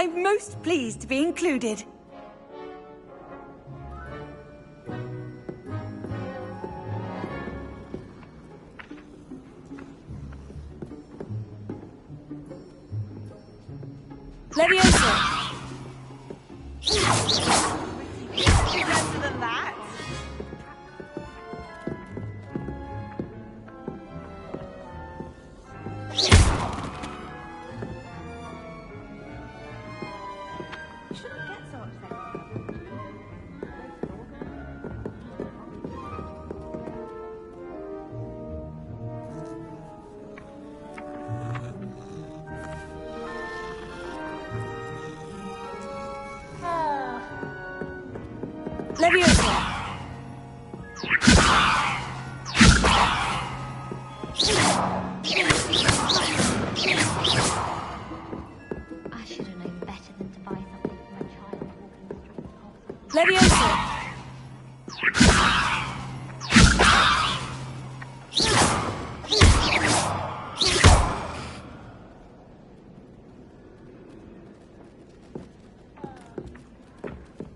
I'm most pleased to be included. Leviosa! Better than that. Shouldn't get so upset. Leviosa! I should have known better than to buy something for my child walking the streets of Ghos. Leviosa!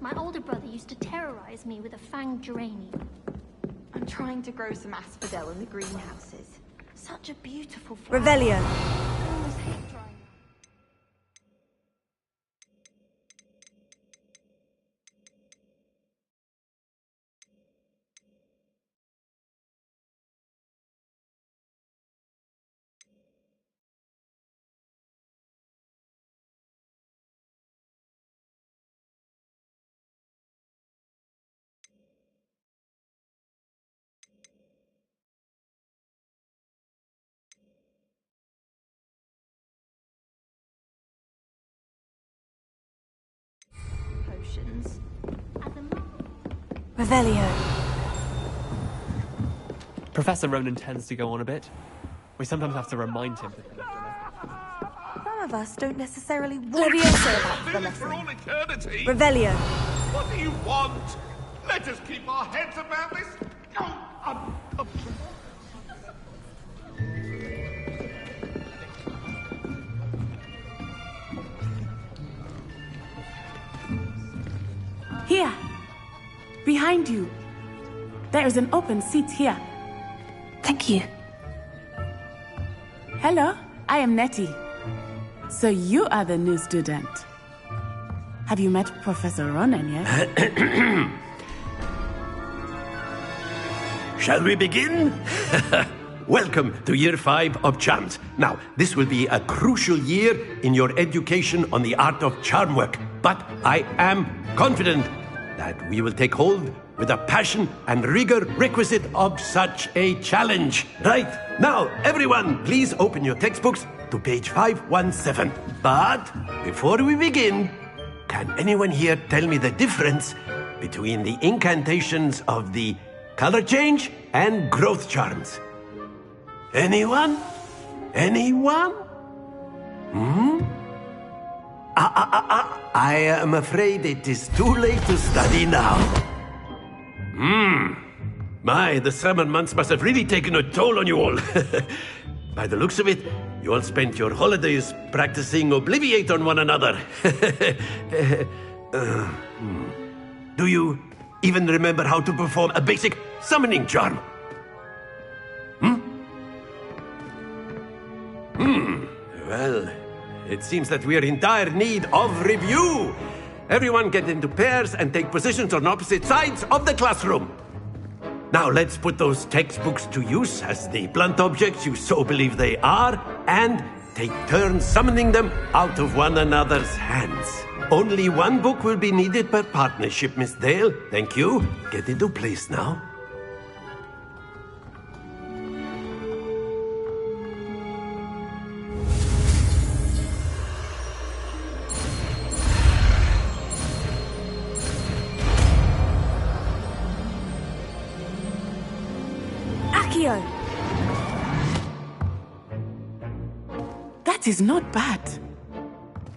My older brother used to terrorize me with a fanged geranium. I'm trying to grow some asphodel in the greenhouses. Such a beautiful flower. Revelio! I almost hate drying out. Potions. As a mother, Revelio! Professor Ronan tends to go on a bit. We sometimes have to remind him. Some of us don't necessarily want to Leviosa! about the For lesson. all eternity? Revelio! What do you want? Let us keep our heads about this. Here! Behind you! There is an open seat here. Thank you. Hello, I am Nettie. So you are the new student. Have you met Professor Ronan yet? Shall we begin? Welcome to Year 5 of Charms. Now, this will be a crucial year in your education on the art of charm work, but I am confident that we will take hold with the passion and rigor requisite of such a challenge. Right, now, everyone, please open your textbooks to page 517. But before we begin, can anyone here tell me the difference between the incantations of the color change and growth charms? Anyone? Anyone? I am afraid it is too late to study now. My, the summer months must have really taken a toll on you all. By the looks of it, you all spent your holidays practicing Obliviate on one another. Do you even remember how to perform a basic summoning charm? Well, it seems that we are in dire need of review. Everyone get into pairs and take positions on opposite sides of the classroom. Now let's put those textbooks to use as the blunt objects you so believe they are, and take turns summoning them out of one another's hands. Only one book will be needed per partnership, Miss Dale. Thank you. Get into place now. Accio! That is not bad.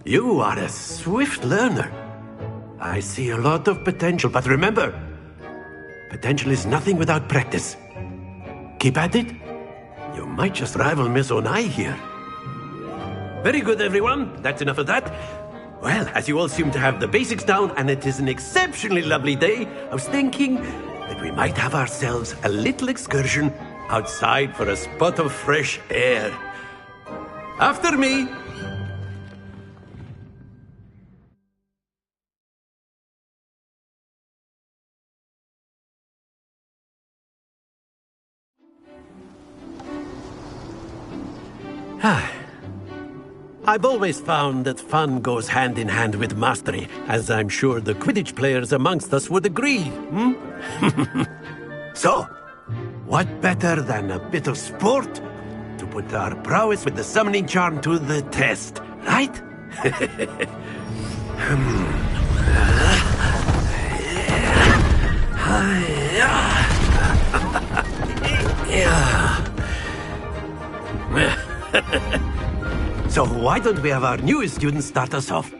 You are a swift learner. I see a lot of potential, but remember, potential is nothing without practice. Keep at it. You might just rival Miss Onai here. Very good, everyone. That's enough of that. Well, as you all seem to have the basics down and it is an exceptionally lovely day, I was thinking that we might have ourselves a little excursion outside for a spot of fresh air. After me! I've always found that fun goes hand in hand with mastery, as I'm sure the Quidditch players amongst us would agree. So, what better than a bit of sport to put our prowess with the summoning charm to the test, right? So why don't we have our newest student start us off?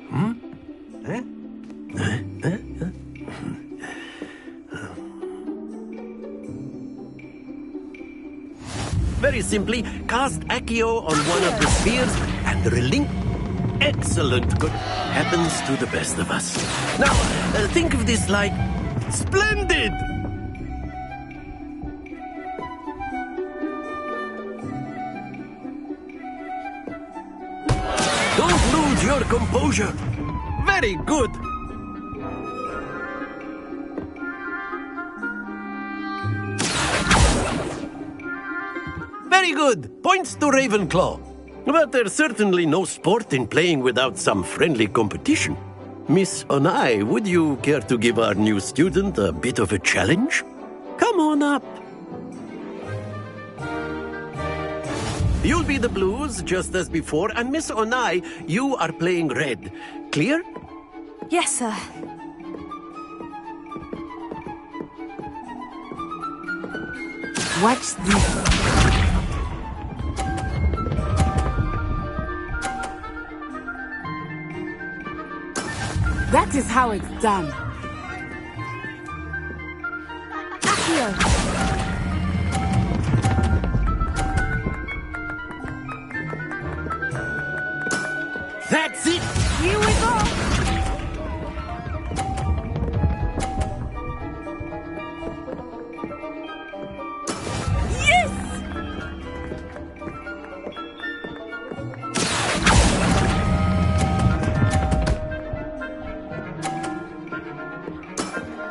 Very simply, cast Accio on one of the spheres and relink. Excellent. Good. Happens to the best of us. Now, think of this like splendid! Don't lose your composure. Very good. Very good. Points to Ravenclaw. But there's certainly no sport in playing without some friendly competition. Miss Onai, would you care to give our new student a bit of a challenge? Come on up. You'll be the blues, just as before, and Miss Onai, you are playing red. Clear? Yes, sir. Watch this. That is how it's done. Accio. That's it! Here we go. Yes!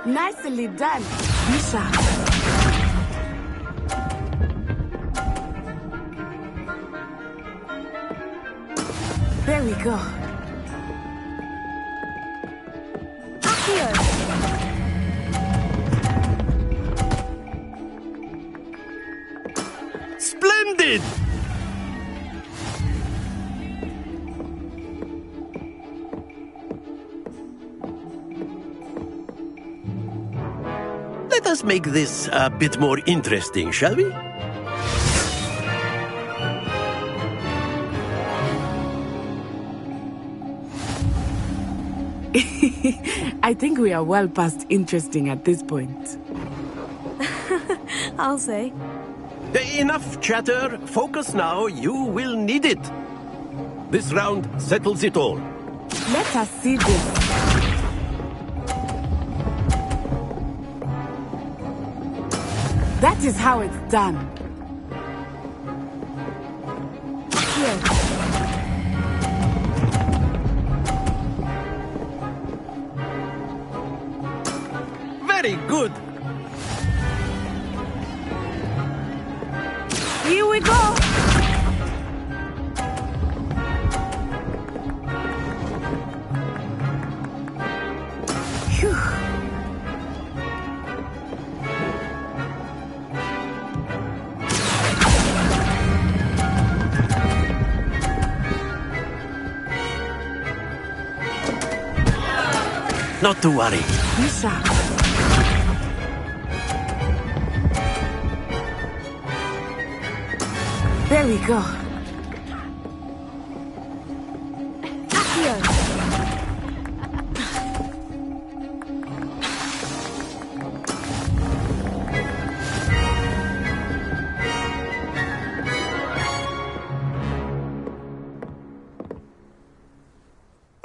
Nicely done, Misha. There we go. Accio. Splendid! Let us make this a bit more interesting, shall we? I think we are well past interesting at this point. I'll say. Enough chatter. Focus now. You will need it. This round settles it all. Let us see this. That is how it's done. Accio. Very good. Here we go. Phew. Not to worry. Misha. There we go. Accio.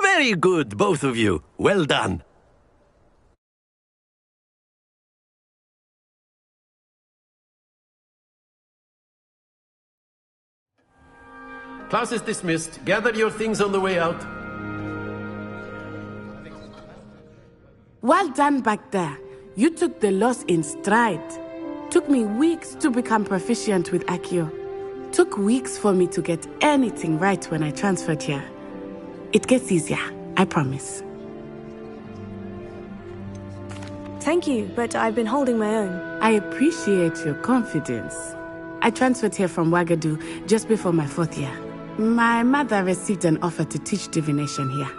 Very Very good, both of you. Well done. Class is dismissed. Gather your things on the way out. Well done back there. You took the loss in stride. Took me weeks to become proficient with Accio. Took weeks for me to get anything right when I transferred here. It gets easier, I promise. Thank you, but I've been holding my own. I appreciate your confidence. I transferred here from Ouagadougou just before my 4th year. My mother received an offer to teach divination here.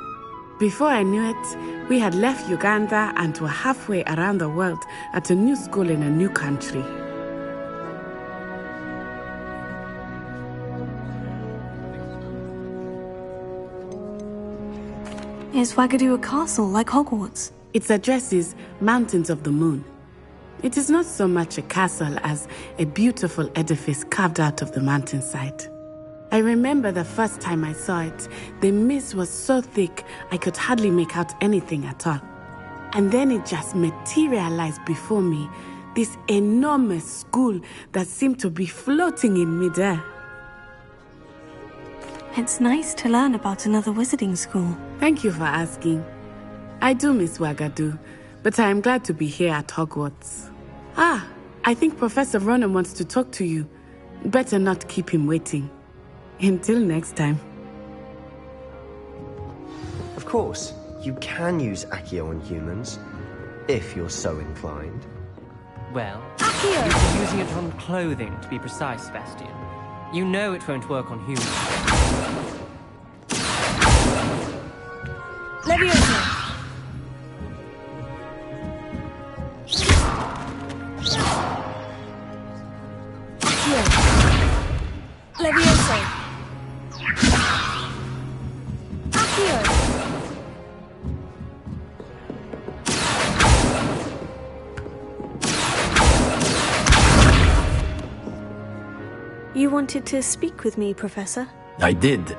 Before I knew it, we had left Uganda and were halfway around the world at a new school in a new country. Is Ouagadougou a castle like Hogwarts? Its address is Mountains of the Moon. It is not so much a castle as a beautiful edifice carved out of the mountainside. I remember the first time I saw it, the mist was so thick I could hardly make out anything at all. And then it just materialized before me, this enormous school that seemed to be floating in midair. It's nice to learn about another wizarding school. Thank you for asking. I do miss Ouagadougou, but I am glad to be here at Hogwarts. Ah, I think Professor Ronan wants to talk to you. Better not keep him waiting. Until next time. Of course, you can use Accio on humans, if you're so inclined. Well, you're using it on clothing, to be precise, Sebastian. You know it won't work on humans. Leviosa! Leviosa! You wanted to speak with me, Professor? I did.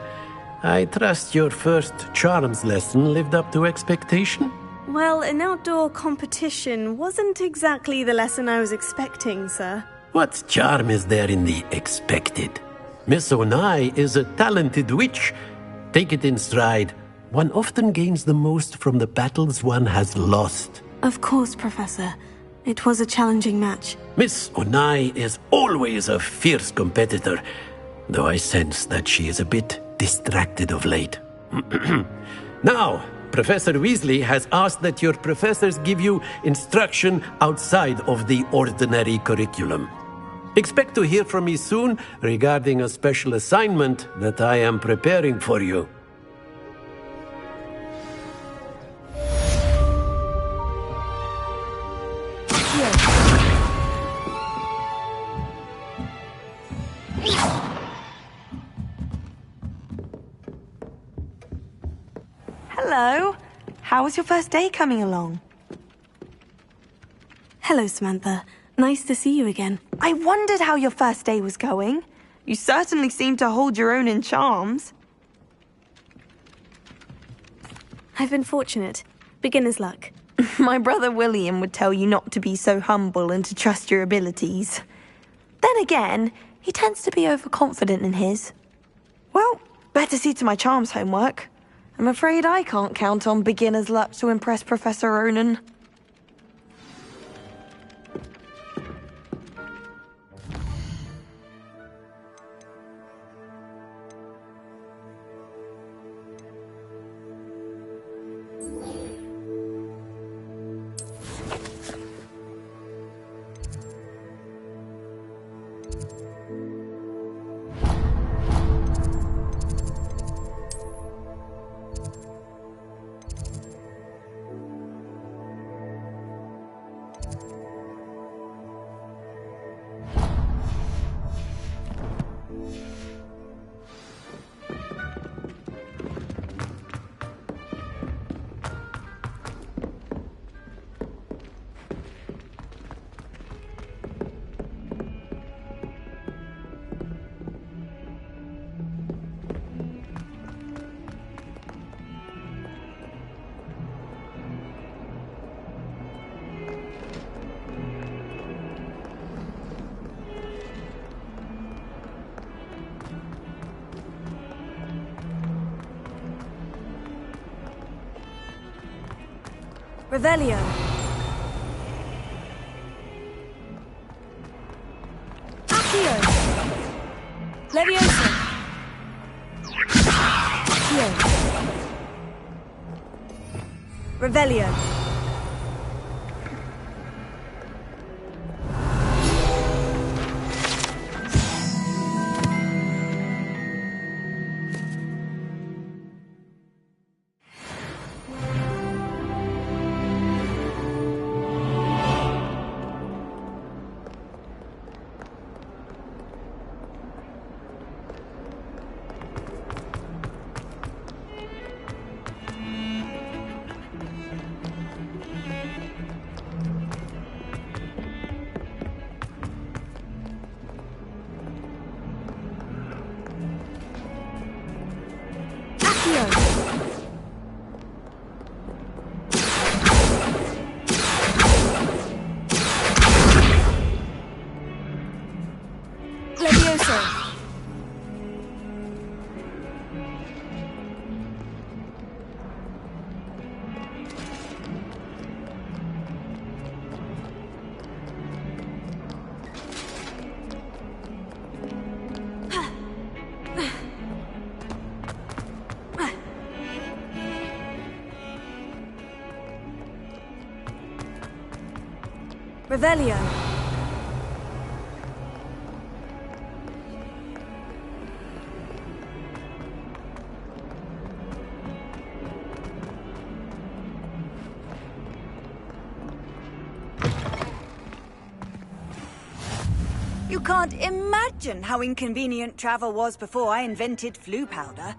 I trust your first charms lesson lived up to expectation? Well, an outdoor competition wasn't exactly the lesson I was expecting, sir. What charm is there in the expected? Miss Onai is a talented witch. Take it in stride. One often gains the most from the battles one has lost. Of course, Professor. It was a challenging match. Miss Onai is always a fierce competitor, though I sense that she is a bit distracted of late. Now, Professor Weasley has asked that your professors give you instruction outside of the ordinary curriculum. Expect to hear from me soon regarding a special assignment that I am preparing for you. Hello. How was your first day coming along? Hello, Samantha. Nice to see you again. I wondered how your first day was going. You certainly seem to hold your own in charms. I've been fortunate. Beginner's luck. My brother William would tell you not to be so humble and to trust your abilities. Then again, he tends to be overconfident in his. Well, better see to my charms homework. I'm afraid I can't count on beginner's luck to impress Professor Ronan. Revelio. Accio. Leviosa. Accio. Revelio. Leviosa. Revelio. You can't imagine how inconvenient travel was before I invented flu powder.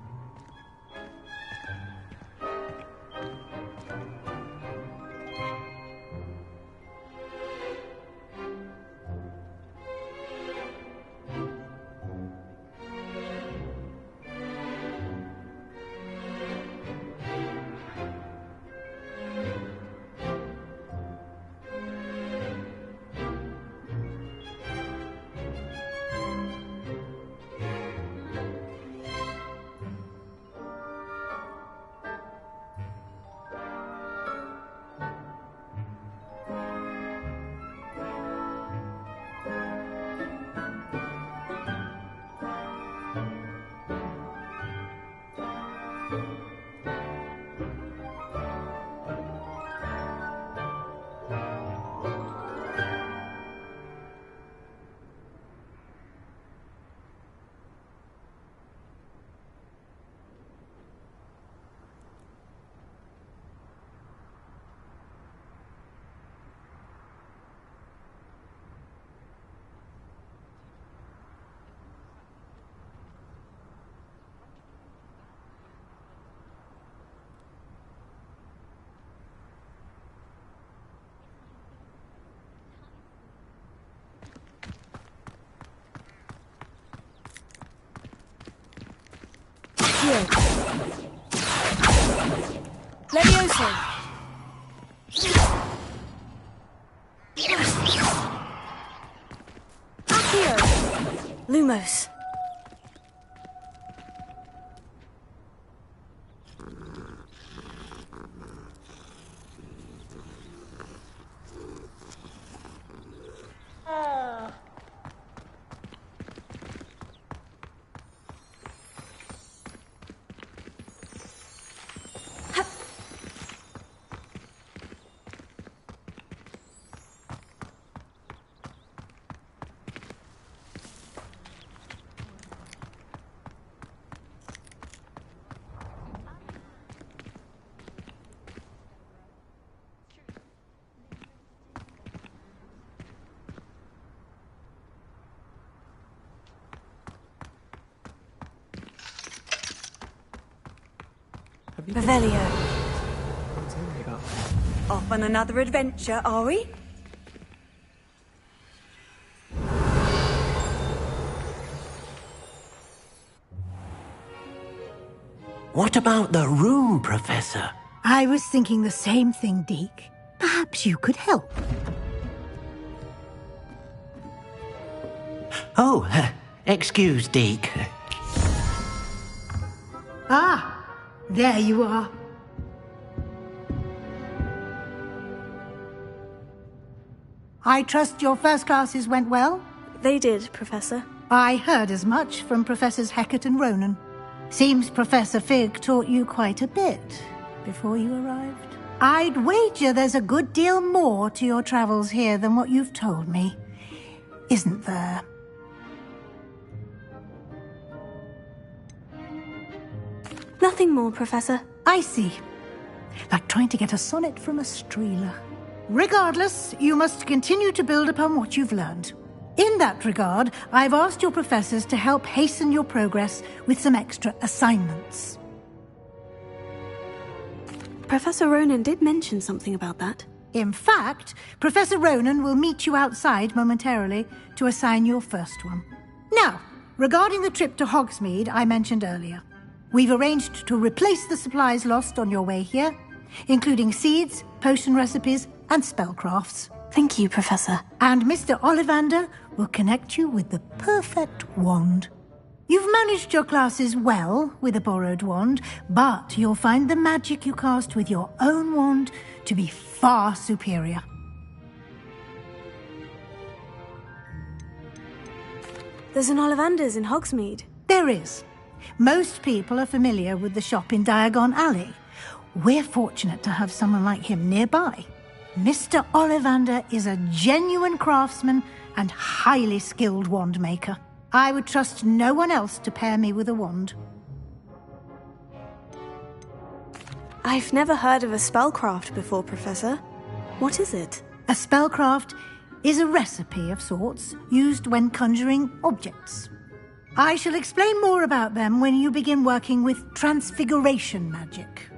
Leviosa. Accio. Lumos. Revelio. Off on another adventure, are we? What about the room, Professor? I was thinking the same thing, Deke. Perhaps you could help. Oh, excuse, Deke. Ah, there you are. I trust your first classes went well? They did, Professor. I heard as much from Professors Hecat and Ronan. Seems Professor Fig taught you quite a bit before you arrived. I'd wager there's a good deal more to your travels here than what you've told me. Isn't there? Nothing more, Professor. I see. Like trying to get a sonnet from a streeler. Regardless, you must continue to build upon what you've learned. In that regard, I've asked your professors to help hasten your progress with some extra assignments. Professor Ronan did mention something about that. In fact, Professor Ronan will meet you outside momentarily to assign your first one. Now, regarding the trip to Hogsmeade I mentioned earlier, we've arranged to replace the supplies lost on your way here, including seeds, potion recipes, and spellcrafts. Thank you, Professor. And Mr. Ollivander will connect you with the perfect wand. You've managed your classes well with a borrowed wand, but you'll find the magic you cast with your own wand to be far superior. There's an Ollivander's in Hogsmeade. There is. Most people are familiar with the shop in Diagon Alley. We're fortunate to have someone like him nearby. Mr. Ollivander is a genuine craftsman and highly skilled wand maker. I would trust no one else to pair me with a wand. I've never heard of a spellcraft before, Professor. What is it? A spellcraft is a recipe of sorts used when conjuring objects. I shall explain more about them when you begin working with transfiguration magic.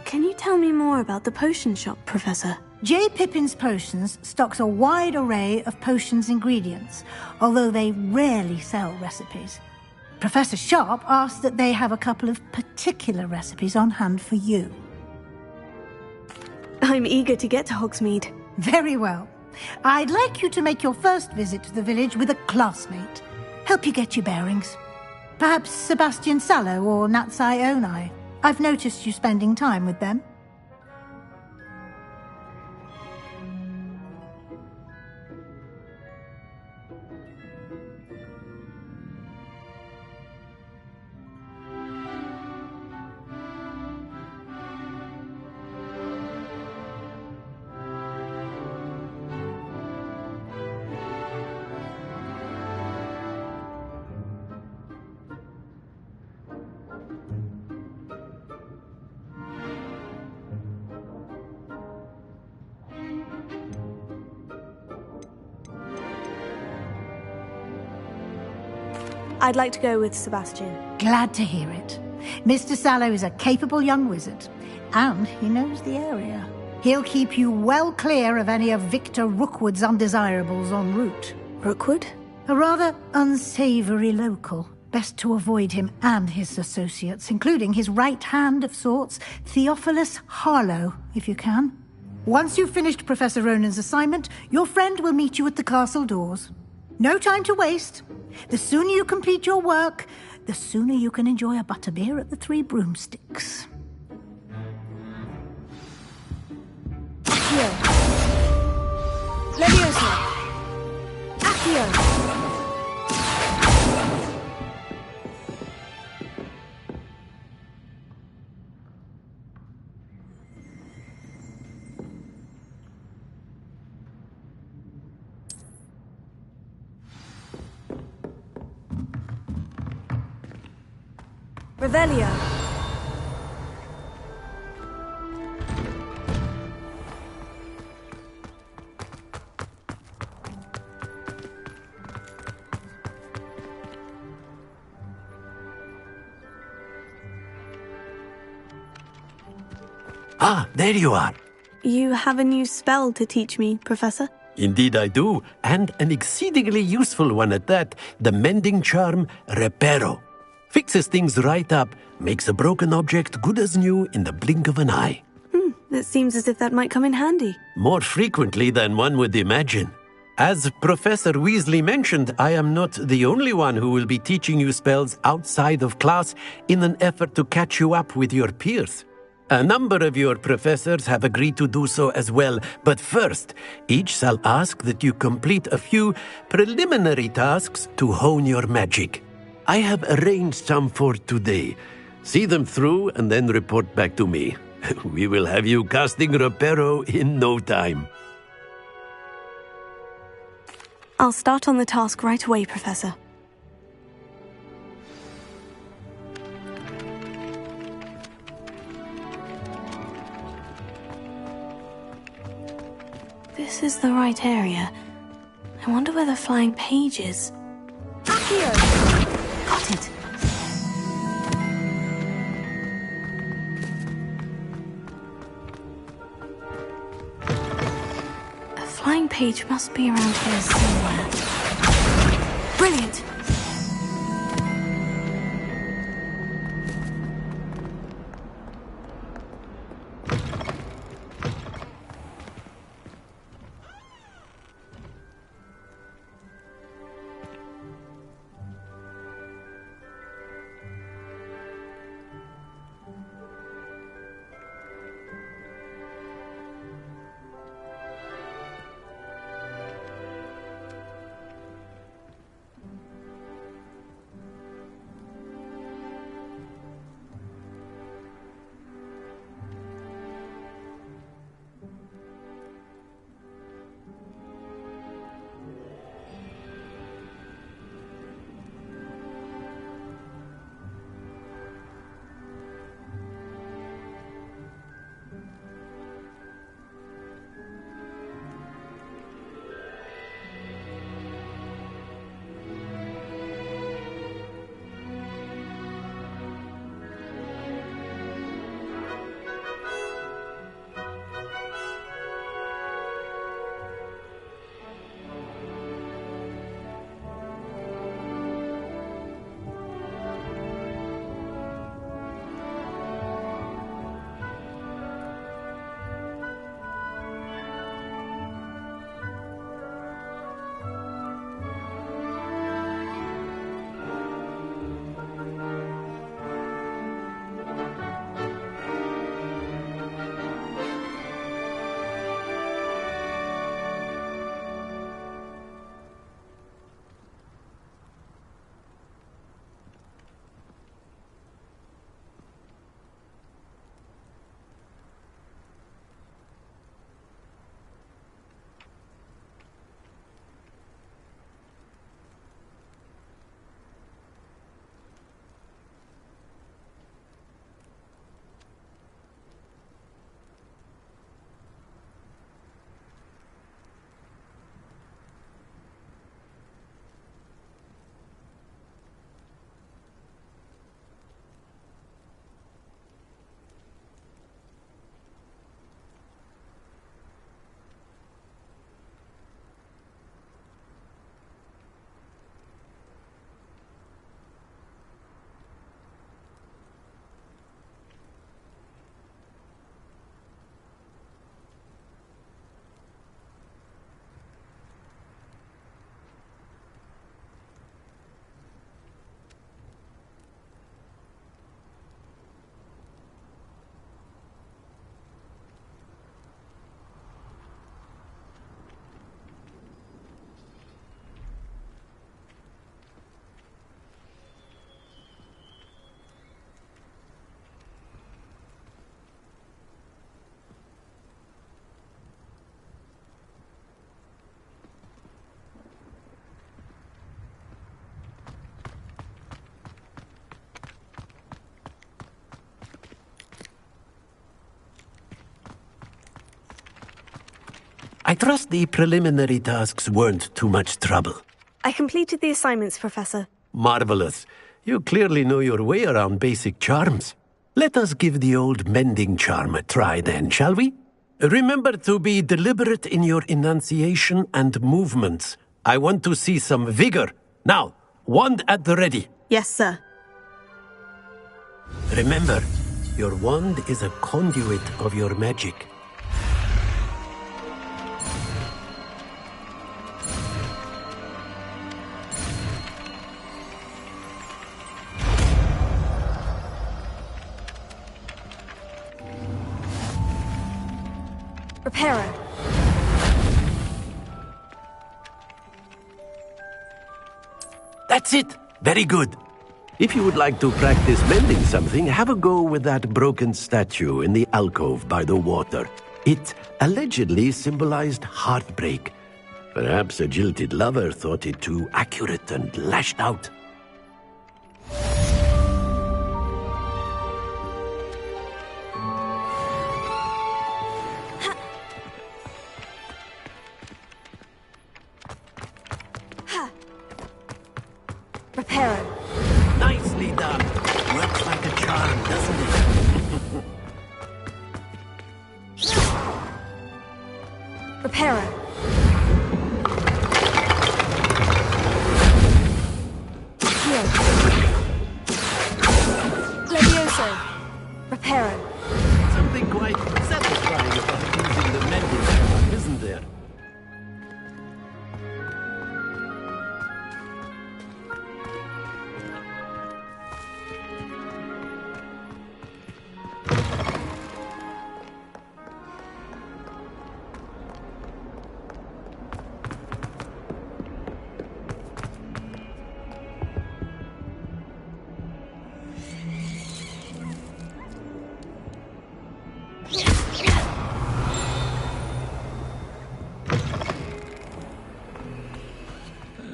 Can you tell me more about the potion shop, Professor? J. Pippin's Potions stocks a wide array of potions ingredients, although they rarely sell recipes. Professor Sharp asked that they have a couple of particular recipes on hand for you. I'm eager to get to Hogsmeade. Very well. I'd like you to make your first visit to the village with a classmate. Help you get your bearings. Perhaps Sebastian Sallow or Natsai Onai. I've noticed you spending time with them. I'd like to go with Sebastian. Glad to hear it. Mr. Sallow is a capable young wizard, and he knows the area. He'll keep you well clear of any of Victor Rookwood's undesirables en route. Rookwood? A rather unsavory local. Best to avoid him and his associates, including his right hand of sorts, Theophilus Harlow, if you can. Once you've finished Professor Ronan's assignment, your friend will meet you at the castle doors. No time to waste. The sooner you complete your work, the sooner you can enjoy a butterbeer at the Three Broomsticks. Accio. Leviosa. Accio. Revelio. Ah, there you are. You have a new spell to teach me, Professor? Indeed I do, and an exceedingly useful one at that, the mending charm Reparo. Fixes things right up, makes a broken object good as new in the blink of an eye. It seems as if that might come in handy. More frequently than one would imagine. As Professor Weasley mentioned, I am not the only one who will be teaching you spells outside of class in an effort to catch you up with your peers. A number of your professors have agreed to do so as well, but first, each shall ask that you complete a few preliminary tasks to hone your magic. I have arranged some for today. See them through and then report back to me. We will have you casting Reparo in no time. I'll start on the task right away, Professor. This is the right area. I wonder where the flying page is. Here! Got it! A flying page must be around here somewhere. Brilliant! I trust the preliminary tasks weren't too much trouble. I completed the assignments, Professor. Marvelous. You clearly know your way around basic charms. Let us give the old mending charm a try then, shall we? Remember to be deliberate in your enunciation and movements. I want to see some vigor. Now, wand at the ready. Yes, sir. Remember, your wand is a conduit of your magic. Reparo. That's it. Very good. If you would like to practice mending something, have a go with that broken statue in the alcove by the water. It allegedly symbolized heartbreak. Perhaps a jilted lover thought it too accurate and lashed out. Reparo. Nicely done. Works like a charm, doesn't it? Reparo. Here. Levioso. Reparo. Something quite satisfying about using the mending charm, isn't there?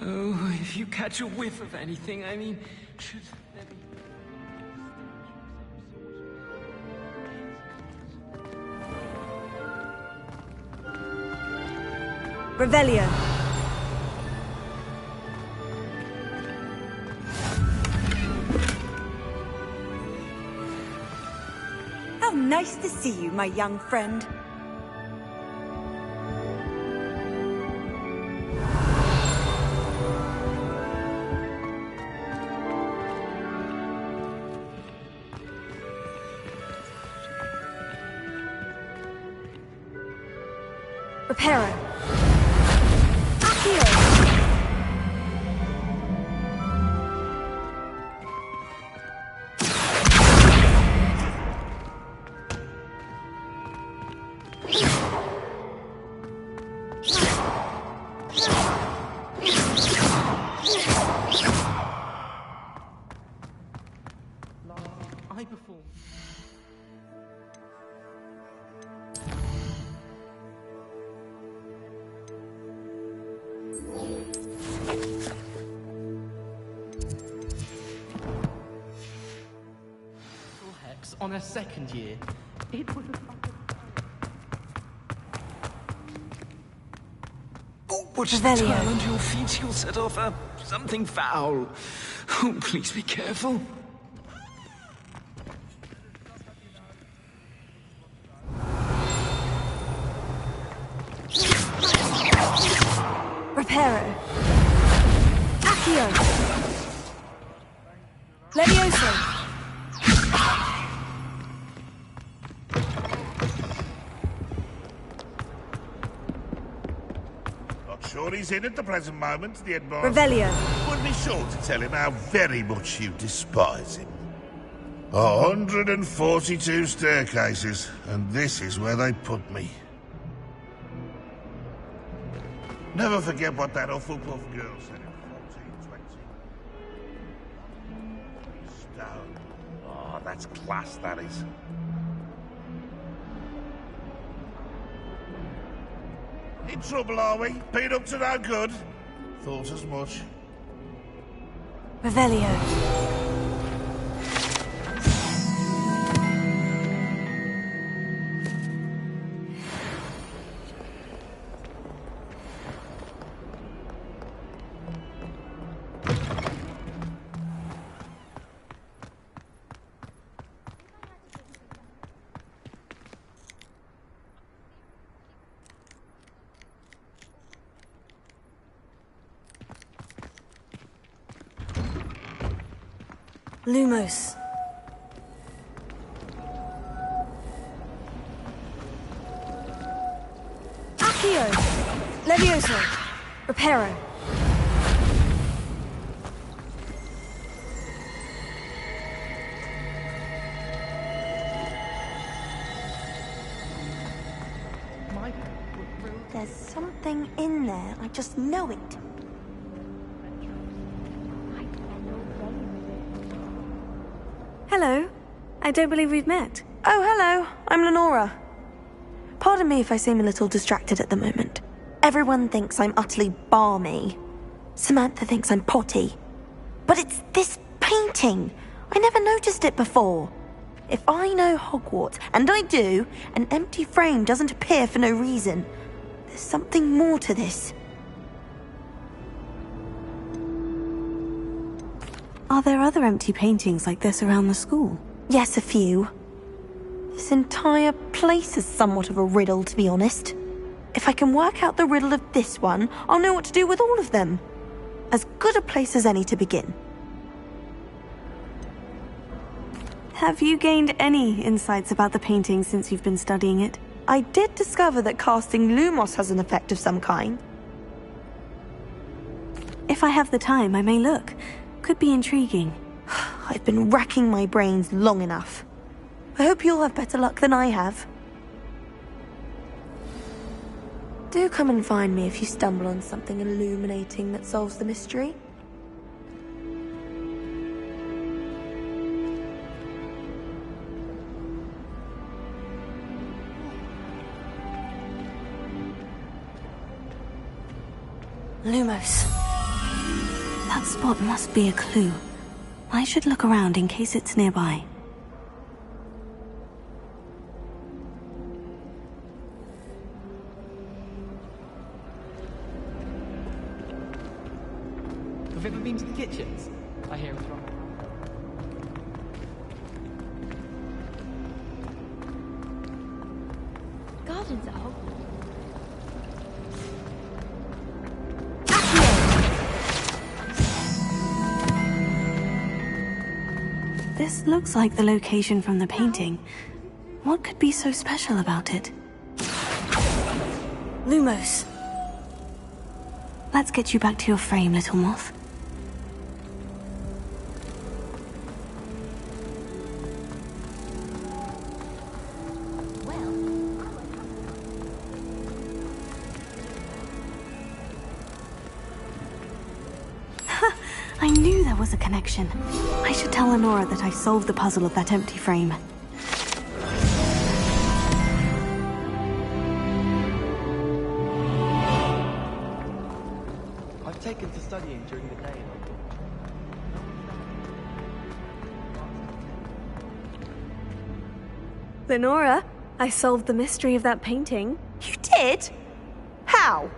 Oh, if you catch a whiff of anything, I mean, should there be... Revelio. How nice to see you, my young friend. Reparo. Accio. I perform. Hex on her second year. It was a watch the turn under your feet, you'll set off something foul. Oh, please be careful. Reparo. Accio. Levioso. Sure he's in at the present moment, the headmaster. Revelio. Would be sure to tell him how very much you despise him. 142 staircases, and this is where they put me. Never forget what that Hufflepuff girl said in 1420. Stone. Oh, that's class, that is. In trouble, are we? Been up to no good? Thought as much. Revelio. Lumos. Accio. Levioso. Reparo. My There's something in there. I just know it. Hello. I don't believe we've met. Oh, hello. I'm Lenora. Pardon me if I seem a little distracted at the moment. Everyone thinks I'm utterly balmy. Samantha thinks I'm potty. But it's this painting. I never noticed it before. If I know Hogwarts, and I do, an empty frame doesn't appear for no reason. There's something more to this. Are there other empty paintings like this around the school? Yes, a few. This entire place is somewhat of a riddle, to be honest. If I can work out the riddle of this one, I'll know what to do with all of them. As good a place as any to begin. Have you gained any insights about the painting since you've been studying it? I did discover that casting Lumos has an effect of some kind. If I have the time, I may look. Could be intriguing. I've been racking my brains long enough. I hope you'll have better luck than I have. Do come and find me if you stumble on something illuminating that solves the mystery. Lumos. That spot must be a clue. I should look around in case it's nearby. Have you ever been to the kitchens? I hear it's wrong. Gardens at Hogwarts. This looks like the location from the painting. What could be so special about it? Lumos. Let's get you back to your frame, little moth. I knew there was a connection. I should tell Lenora that I solved the puzzle of that empty frame. I've taken to studying during the day. Lenora, I solved the mystery of that painting. You did? How?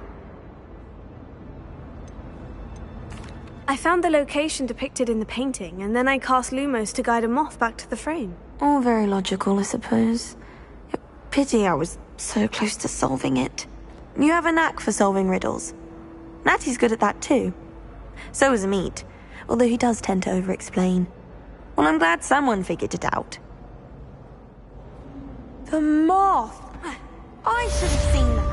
I found the location depicted in the painting, and then I cast Lumos to guide a moth back to the frame. All very logical, I suppose. Pity I was so close to solving it. You have a knack for solving riddles. Natty's good at that too. So is Amit, although he does tend to over-explain. Well, I'm glad someone figured it out. The moth! I should have seen that.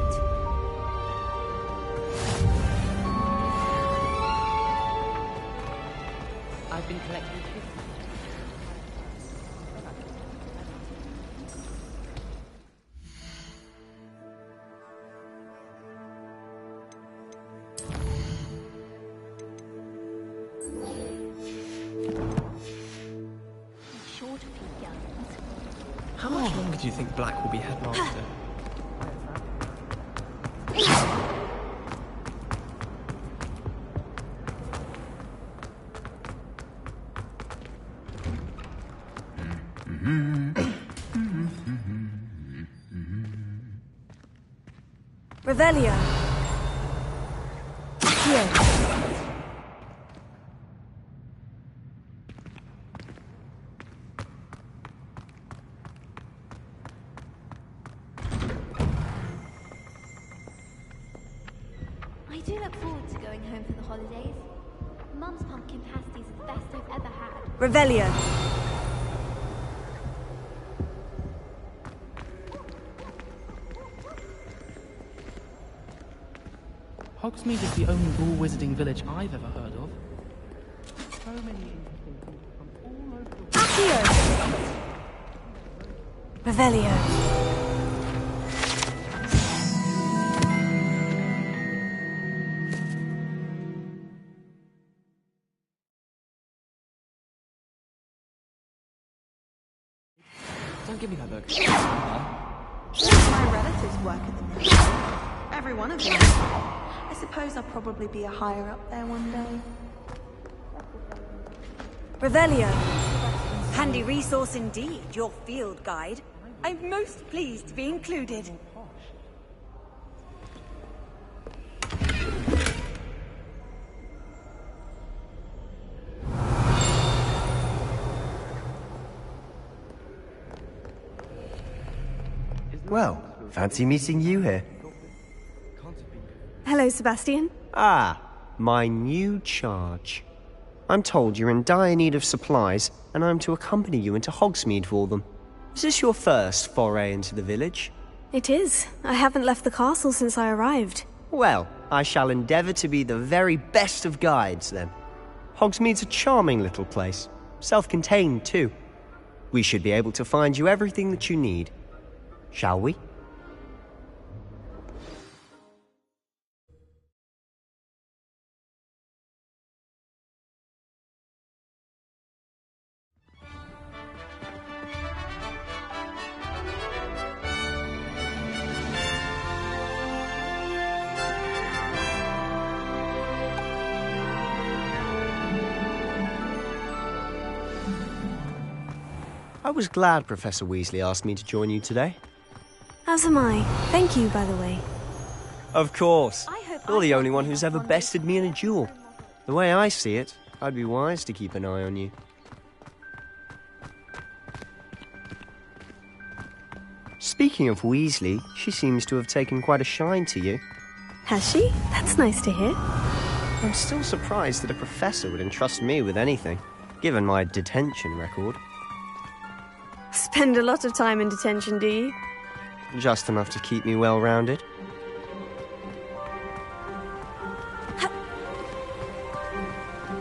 I've been collecting kittens. How much longer do you think Black will be headmaster? Revelio. Accio. I do look forward to going home for the holidays. Mum's pumpkin pasties are the best I've ever had. Revelio. Hogsmeade is the only ball wizarding village I've ever heard of. So many interesting people from all over the Accio. Revelio. give me that book. My relatives work at the military. Every one of them. I suppose I'll probably be a higher up there one day. Revelio. Handy resource indeed, your field guide. I'm most pleased to be included. Well, fancy meeting you here. Hello, Sebastian. Ah, my new charge. I'm told you're in dire need of supplies, and I'm to accompany you into Hogsmeade for them. Is this your first foray into the village? It is. I haven't left the castle since I arrived. Well, I shall endeavour to be the very best of guides, then. Hogsmeade's a charming little place. Self-contained, too. We should be able to find you everything that you need. Shall we? I was glad Professor Weasley asked me to join you today. As am I. Thank you, by the way. Of course. You're the only one who's ever bested me in a duel. The way I see it, I'd be wise to keep an eye on you. Speaking of Weasley, she seems to have taken quite a shine to you. Has she? That's nice to hear. I'm still surprised that a professor would entrust me with anything, given my detention record. Spend a lot of time in detention, do you? Just enough to keep me well-rounded.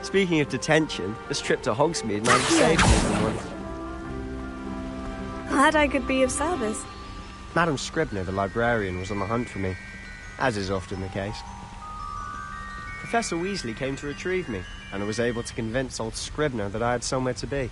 Speaking of detention, this trip to Hogsmeade might have saved me from one. Glad I could be of service. Madam Scribner, the librarian, was on the hunt for me, as is often the case. Professor Weasley came to retrieve me, and I was able to convince old Scribner that I had somewhere to be.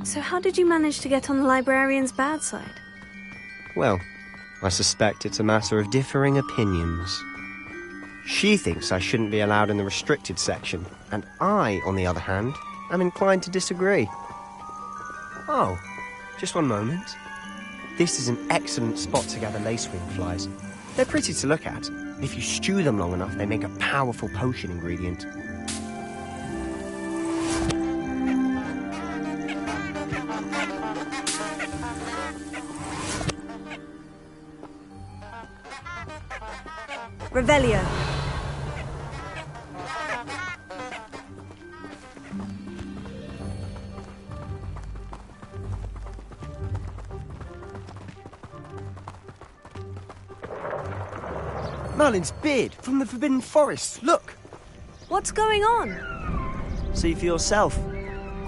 So how did you manage to get on the librarian's bad side? Well, I suspect it's a matter of differing opinions. She thinks I shouldn't be allowed in the restricted section, and I, on the other hand, am inclined to disagree. Oh, just one moment. This is an excellent spot to gather lacewing flies. They're pretty to look at. If you stew them long enough, they make a powerful potion ingredient. Revelio. Merlin's beard from the Forbidden Forest. Look! What's going on? See for yourself.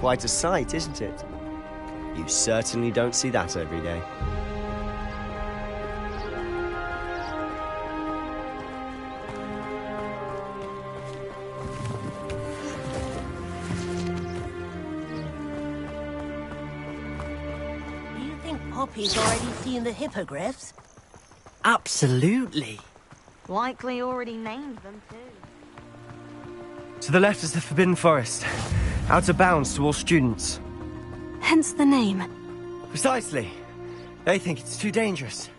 Quite a sight, isn't it? You certainly don't see that every day. Poppy's already seen the hippogriffs? Absolutely. Likely already named them too. To the left is the Forbidden Forest. Out of bounds to all students. Hence the name. Precisely. They think it's too dangerous.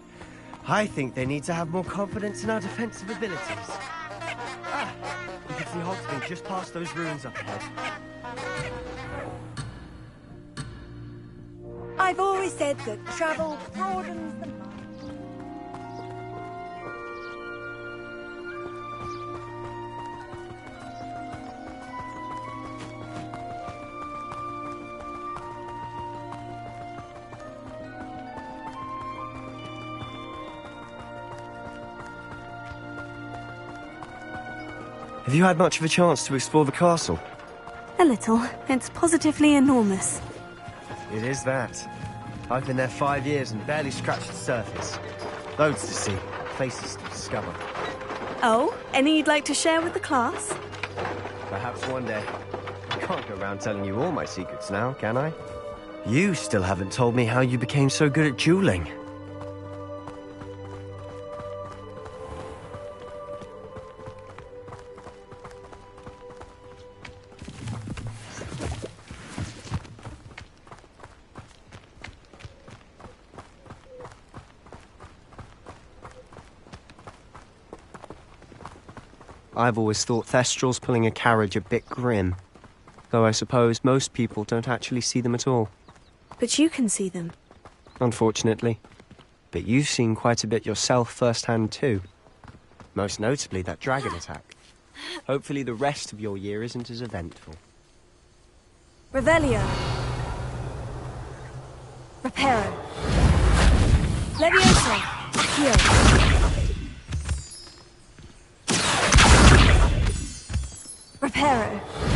I think they need to have more confidence in our defensive abilities. Ah, you can see Hogsmeade just past those ruins up ahead. I've always said that travel broadens the mind. Have you had much of a chance to explore the castle? A little. It's positively enormous. It is that. I've been there 5 years and barely scratched the surface. Loads to see, places to discover. Oh, any you'd like to share with the class? Perhaps one day. I can't go around telling you all my secrets now, can I? You still haven't told me how you became so good at dueling. I've always thought Thestrals pulling a carriage a bit grim. Though I suppose most people don't actually see them at all. But you can see them. Unfortunately. But you've seen quite a bit yourself firsthand too. Most notably that dragon attack. Hopefully the rest of your year isn't as eventful. Revelio. Reparo. Levioso. Accio. Reparo.